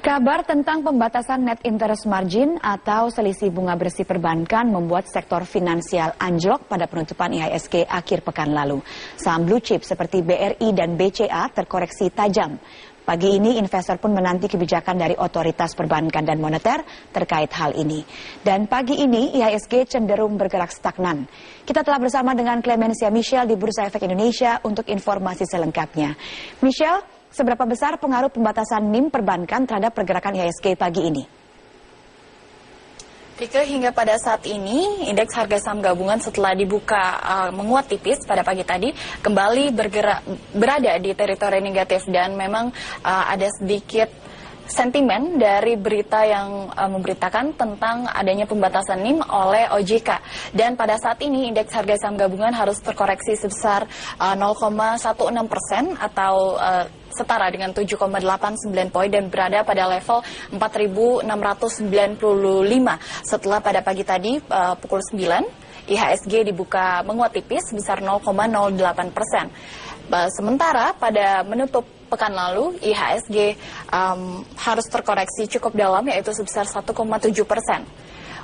Kabar tentang pembatasan net interest margin atau selisih bunga bersih perbankan membuat sektor finansial anjlok pada penutupan IHSG akhir pekan lalu. Saham blue chip seperti BRI dan BCA terkoreksi tajam. Pagi ini investor pun menanti kebijakan dari otoritas perbankan dan moneter terkait hal ini. Dan pagi ini IHSG cenderung bergerak stagnan. Kita telah bersama dengan Clemencia Michelle di Bursa Efek Indonesia untuk informasi selengkapnya. Michelle, seberapa besar pengaruh pembatasan NIM perbankan terhadap pergerakan IHSG pagi ini? Hingga pada saat ini, indeks harga saham gabungan setelah dibuka menguat tipis pada pagi tadi, kembali berada di teritori negatif dan memang ada sedikit sentimen dari berita yang memberitakan tentang adanya pembatasan NIM oleh OJK. Dan pada saat ini indeks harga saham gabungan harus terkoreksi sebesar 0,16% atau setara dengan 7,89 poin dan berada pada level 4.695 setelah pada pagi tadi pukul 9 IHSG dibuka menguat tipis sebesar 0,08%. Sementara pada menutup pekan lalu IHSG harus terkoreksi cukup dalam yaitu sebesar 1,7%.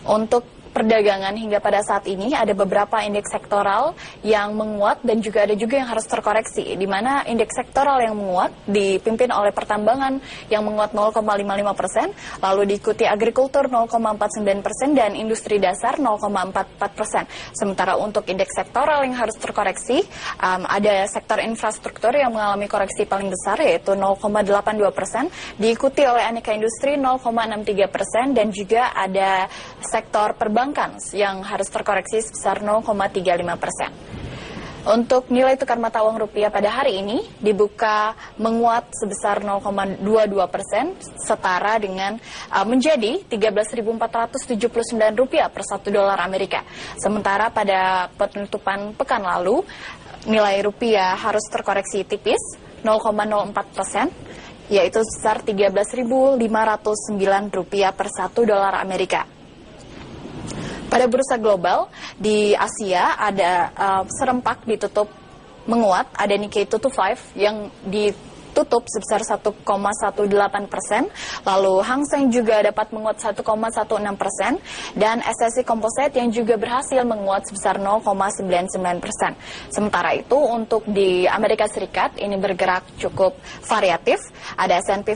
Untuk perdagangan hingga pada saat ini ada beberapa indeks sektoral yang menguat dan juga ada juga yang harus terkoreksi, di mana indeks sektoral yang menguat dipimpin oleh pertambangan yang menguat 0,55%, lalu diikuti agrikultur 0,49% dan industri dasar 0,44%. Sementara untuk indeks sektoral yang harus terkoreksi ada sektor infrastruktur yang mengalami koreksi paling besar yaitu 0,82%, diikuti oleh aneka industri 0,63% dan juga ada sektor perbankan yang harus terkoreksi sebesar 0,35%. Untuk nilai tukar mata uang rupiah pada hari ini dibuka menguat sebesar 0,22%, setara dengan menjadi Rp13.479 per 1 dolar Amerika. Sementara pada penutupan pekan lalu nilai rupiah harus terkoreksi tipis 0,04%, yaitu sebesar Rp13.509 per 1 dolar Amerika. Pada bursa global di Asia ada serempak ditutup menguat, ada Nikkei 225 yang ditutup sebesar 1,18%, lalu Hang Seng juga dapat menguat 1,16%, dan SSI Composite yang juga berhasil menguat sebesar 0,99%. Sementara itu untuk di Amerika Serikat ini bergerak cukup variatif, ada S&P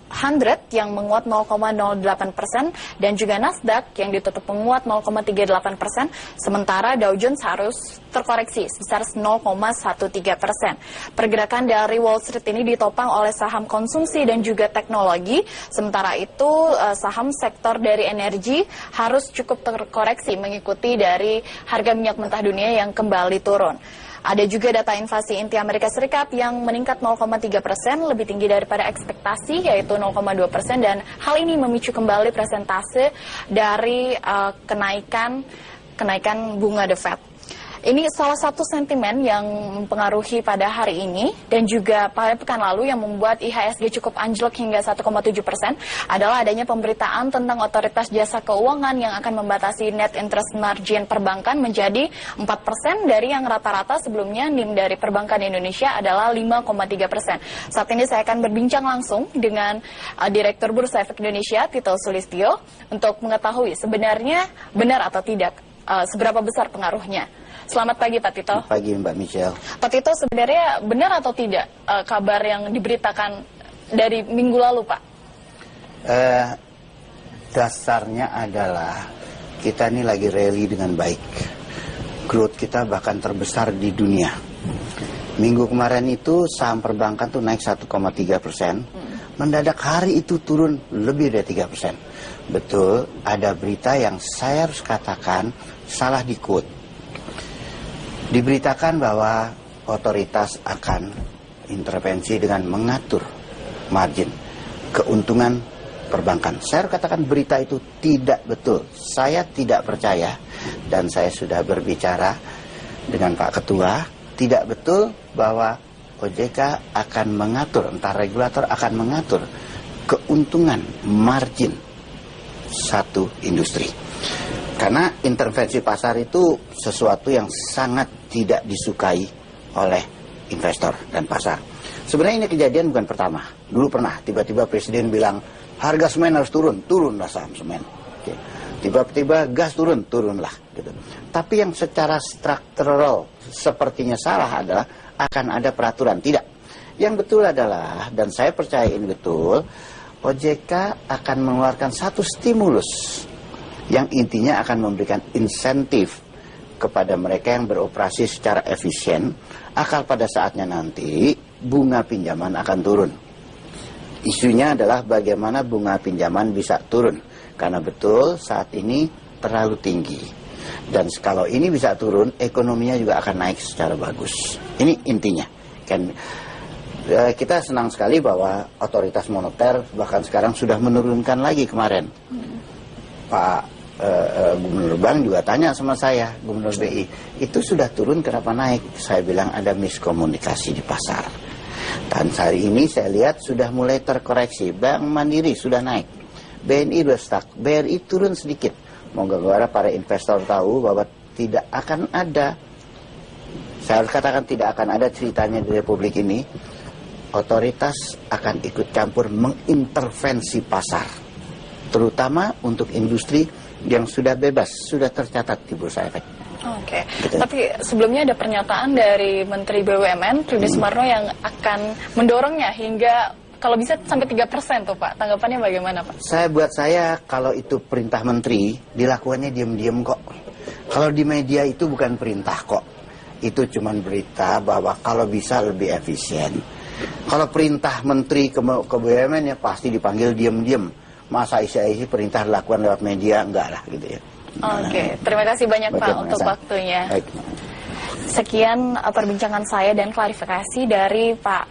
500 yang menguat 0,08% dan juga Nasdaq yang ditutup menguat 0,38%, sementara Dow Jones harus terkoreksi sebesar 0,13%. Pergerakan dari Wall Street ini ditopang oleh saham konsumsi dan juga teknologi, sementara itu saham sektor dari energi harus cukup terkoreksi mengikuti dari harga minyak mentah dunia yang kembali turun. Ada juga data inflasi inti Amerika Serikat yang meningkat 0,3%, lebih tinggi daripada ekspektasi yaitu 0,2%, dan hal ini memicu kembali presentase dari kenaikan bunga The Fed. Ini salah satu sentimen yang mempengaruhi pada hari ini dan juga pada pekan lalu yang membuat IHSG cukup anjlok hingga 1,7% adalah adanya pemberitaan tentang otoritas jasa keuangan yang akan membatasi net interest margin perbankan menjadi 4% dari yang rata-rata sebelumnya NIM dari perbankan Indonesia adalah 5,3%. Saat ini saya akan berbincang langsung dengan Direktur Bursa Efek Indonesia Tito Sulistyo untuk mengetahui sebenarnya benar atau tidak, seberapa besar pengaruhnya. Selamat pagi Pak Tito. Selamat pagi Mbak Michelle. Pak Tito, sebenarnya benar atau tidak kabar yang diberitakan dari minggu lalu Pak? Dasarnya adalah kita ini lagi rally dengan baik. Growth kita bahkan terbesar di dunia. Minggu kemarin itu saham perbankan tuh naik 1,3%. Mendadak hari itu turun lebih dari 3%. Betul, ada berita yang saya harus katakan salah di quote. Diberitakan bahwa otoritas akan intervensi dengan mengatur margin keuntungan perbankan. Saya katakan berita itu tidak betul. Saya tidak percaya dan saya sudah berbicara dengan Pak Ketua. Tidak betul bahwa OJK akan mengatur, entah regulator akan mengatur keuntungan margin satu industri. Karena intervensi pasar itu sesuatu yang sangat tidak disukai oleh investor dan pasar. Sebenarnya ini kejadian bukan pertama. Dulu pernah tiba-tiba presiden bilang Harga semen harus turunlah saham semen. Oke. Tiba-tiba gas turunlah gitu. Tapi yang secara struktural sepertinya salah adalah akan ada peraturan. Tidak. Yang betul adalah, dan saya percaya ini betul, OJK akan mengeluarkan satu stimulus yang intinya akan memberikan insentif kepada mereka yang beroperasi secara efisien, akal pada saatnya nanti bunga pinjaman akan turun. Isunya adalah bagaimana bunga pinjaman bisa turun, karena betul saat ini terlalu tinggi. Dan kalau ini bisa turun, ekonominya juga akan naik secara bagus. Ini intinya. Kita senang sekali bahwa otoritas moneter bahkan sekarang sudah menurunkan lagi kemarin. Pak Gubernur Bank juga tanya sama saya, Gubernur BI, itu sudah turun kenapa naik? Saya bilang ada miskomunikasi di pasar. Dan hari ini saya lihat sudah mulai terkoreksi. Bank Mandiri sudah naik, BNI sudah stuck, BRI turun sedikit. Moga-moga para investor tahu bahwa tidak akan ada, saya harus katakan tidak akan ada ceritanya di Republik ini, otoritas akan ikut campur mengintervensi pasar. Terutama untuk industri yang sudah bebas, sudah tercatat di Bursa Efek. Oke. Tapi sebelumnya ada pernyataan dari Menteri BUMN, Tri Sumarno, yang akan mendorongnya hingga kalau bisa sampai 3% tuh Pak. Tanggapannya bagaimana Pak? Buat saya kalau itu perintah menteri, dilakukannya diam-diam kok. Kalau di media itu bukan perintah kok. Itu cuma berita bahwa kalau bisa lebih efisien. Kalau perintah menteri ke BUMN ya pasti dipanggil diam-diam. Masa isi perintah dilakukan lewat media, enggak lah gitu ya. Oke, terima kasih banyak Pak untuk waktunya. Baik. Sekian perbincangan saya dan klarifikasi dari Pak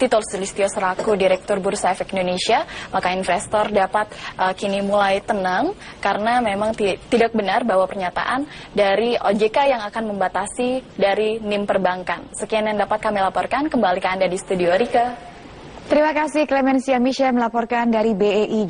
Tito Sulistyo selaku Direktur Bursa Efek Indonesia. Maka investor dapat kini mulai tenang karena memang tidak benar bahwa pernyataan dari OJK yang akan membatasi dari NIM perbankan. Sekian yang dapat kami laporkan, kembali ke Anda di studio Rika. Terima kasih Clemencia Michelle melaporkan dari BEI.